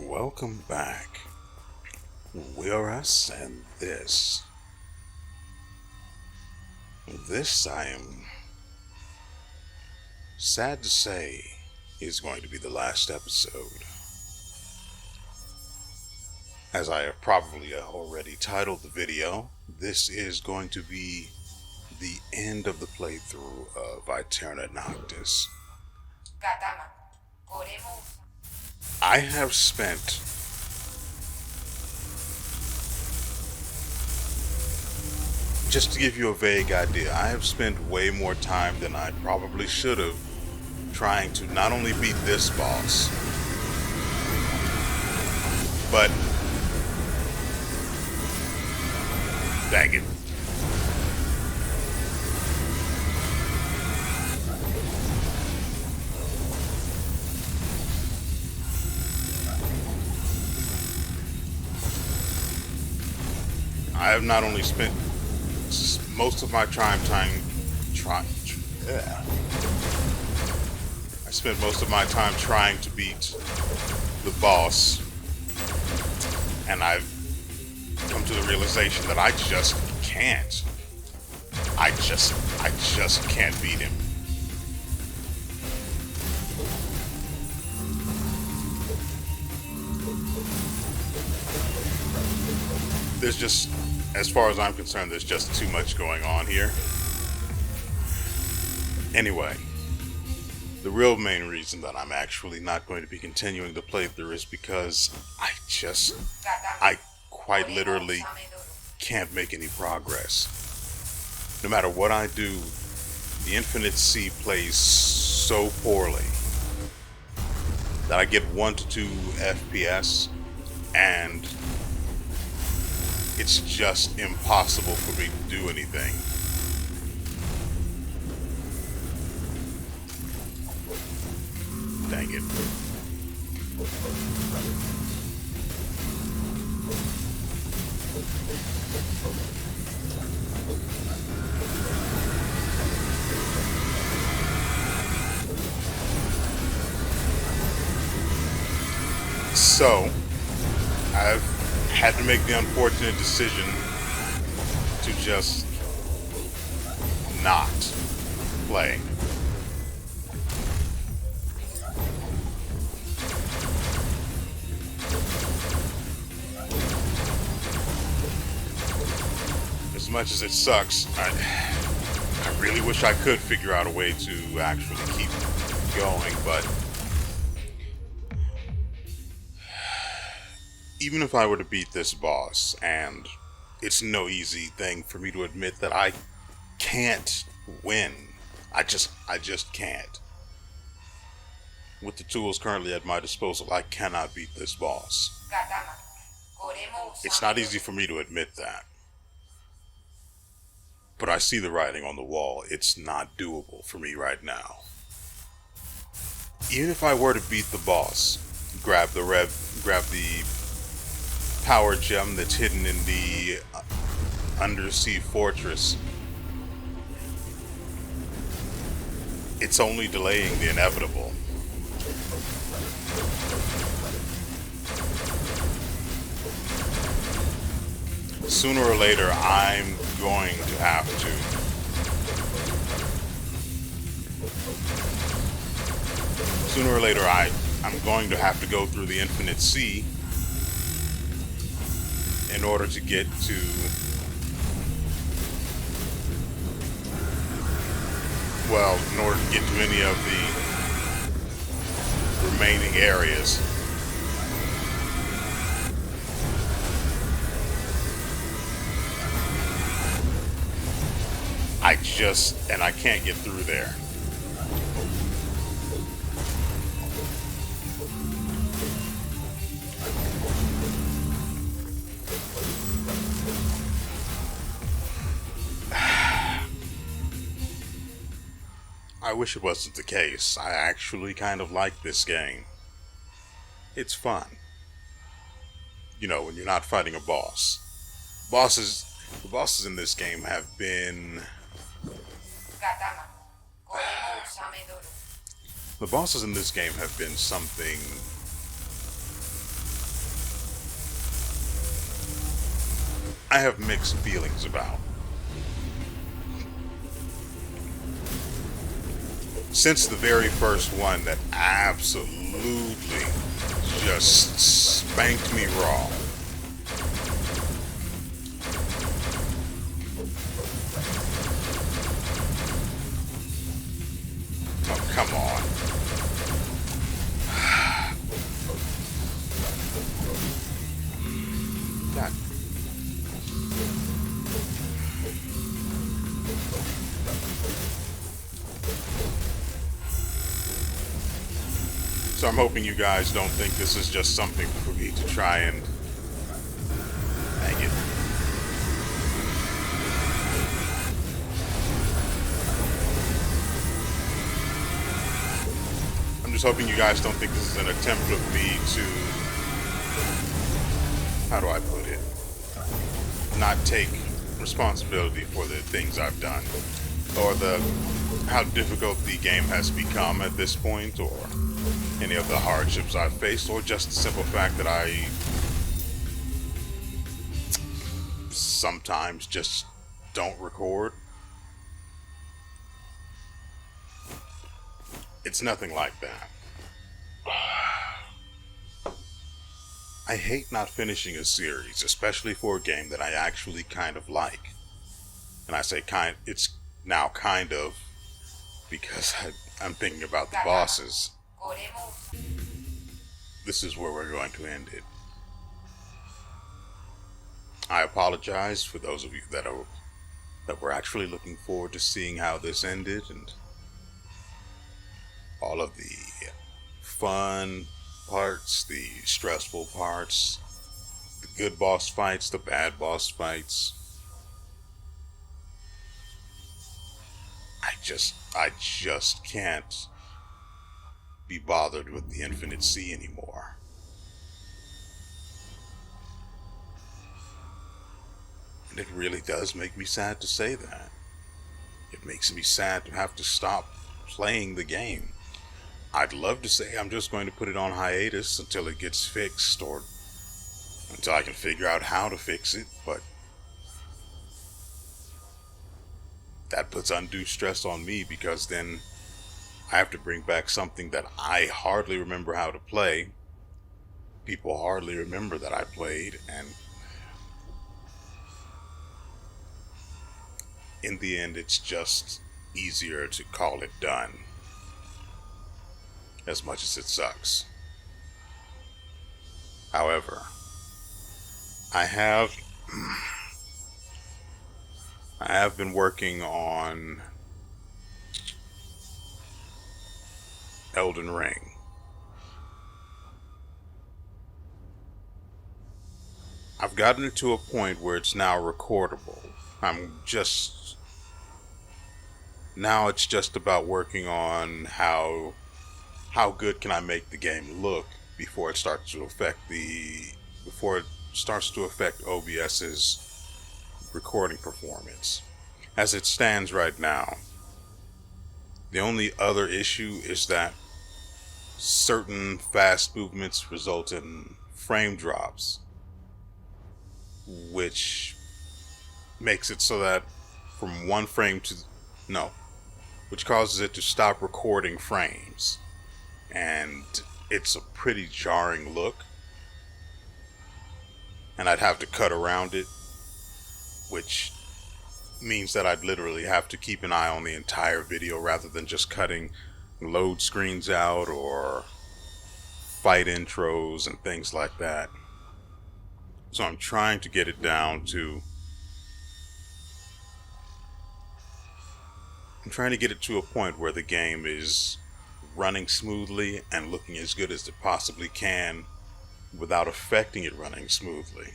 Welcome back. WeArEuS and this. This, I am sad to say, is going to be the last episode. As I have probably already titled the video, this is going to be the end of the playthrough of Aeterna Noctis. I have spent just to give you a vague idea, I have spent way more time than I probably should have trying to not only beat this boss, but dang it. I have not only spent most of my time I spent most of my time trying to beat the boss, and I've come to the realization that I just can't. I just can't beat him. There's just, as far as I'm concerned, there's just too much going on here. Anyway, the real main reason that I'm actually not going to be continuing the playthrough is because I quite literally can't make any progress. No matter what I do, the Infinite C plays so poorly that I get 1 to 2 FPS and it's just impossible for me to do anything. Dang it. So, I've had to make the unfortunate decision to just not play. As much as it sucks, I really wish I could figure out a way to actually keep going, but even if I were to beat this boss, and it's no easy thing for me to admit that I can't win. I just can't. With the tools currently at my disposal, I cannot beat this boss. It's not easy for me to admit that. But I see the writing on the wall. It's not doable for me right now. Even if I were to beat the boss, grab the power gem that's hidden in the undersea fortress, it's only delaying the inevitable. Sooner or later, I'm going to have to. Sooner or later, I'm going to have to go through the Infinite Sea in order to get to in order to get to any of the remaining areas. I can't get through there. I wish it wasn't the case. I actually kind of like this game. It's fun. You know, when you're not fighting a boss. The bosses in this game have been The bosses in this game have been something I have mixed feelings about. Since the very first one that absolutely just spanked me raw. Oh, come on. God. So I'm hoping you guys don't think this is just something for me to try and hang it. I'm just hoping you guys don't think this is an attempt of me to, how do I put it, not take responsibility for the things I've done, or how difficult the game has become at this point, or any of the hardships I've faced, or just the simple fact that I sometimes just don't record. It's nothing like that. I hate not finishing a series, especially for a game that I actually kind of like. And I say it's now kind of, because I'm thinking about the bosses. This is where we're going to end it. I apologize for those of you that were actually looking forward to seeing how this ended, and all of the fun parts, the stressful parts, the good boss fights, the bad boss fights. I just can't be bothered with the Infinite Sea anymore. And it really does make me sad to say that. It makes me sad to have to stop playing the game. I'd love to say I'm just going to put it on hiatus until it gets fixed, or until I can figure out how to fix it, but that puts undue stress on me, because then I have to bring back something that I hardly remember how to play. People hardly remember that I played, and in the end, it's just easier to call it done, as much as it sucks. However, I have been working on Elden Ring. I've gotten it to a point where it's now recordable. Now it's just about working on how good can I make the game look before it starts to affect OBS's recording performance. As it stands right now, the only other issue is that certain fast movements result in frame drops, which makes it so that from one frame to which causes it to stop recording frames, and it's a pretty jarring look, and I'd have to cut around it, which means that I'd literally have to keep an eye on the entire video rather than just cutting load screens out or fight intros and things like that. So I'm trying to get it down to a point where the game is running smoothly and looking as good as it possibly can without affecting it running smoothly.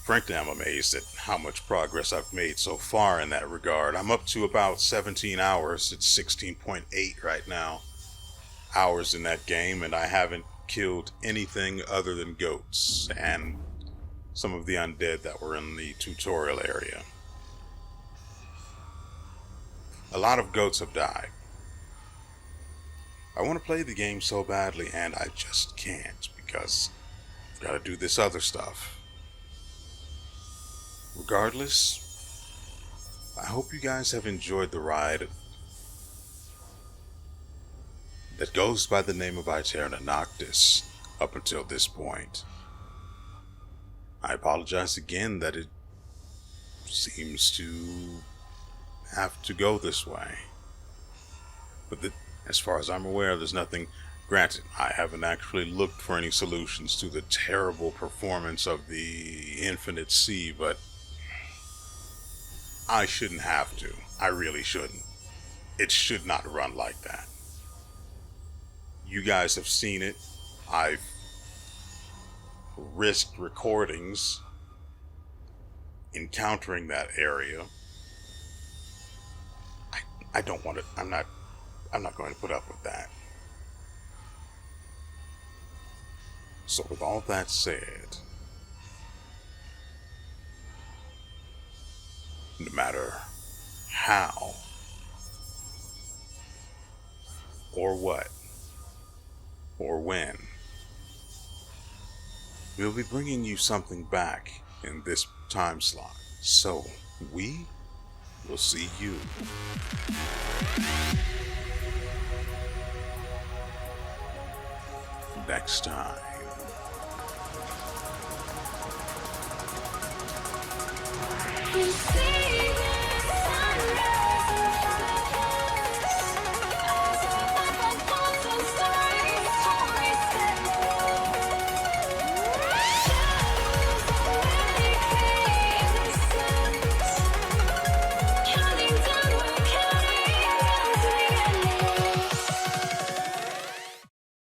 Frankly, I'm amazed at how much progress I've made so far in that regard. I'm up to about 17 hours. It's 16.8 right now. Hours in that game, and I haven't killed anything other than goats and some of the undead that were in the tutorial area. A lot of goats have died. I want to play the game so badly, and I just can't, because I've got to do this other stuff. Regardless, I hope you guys have enjoyed the ride that goes by the name of Aeterna Noctis up until this point. I apologize again that it seems to have to go this way. But as far as I'm aware, there's nothing. Granted, I haven't actually looked for any solutions to the terrible performance of the Infinite Sea, but I shouldn't have to. I really shouldn't. It should not run like that. You guys have seen it. I've risked recordings encountering that area. I don't want to. I'm not going to put up with that. So with all that said, no matter how or what or when, we'll be bringing you something back in this time slot. So we will see you next time.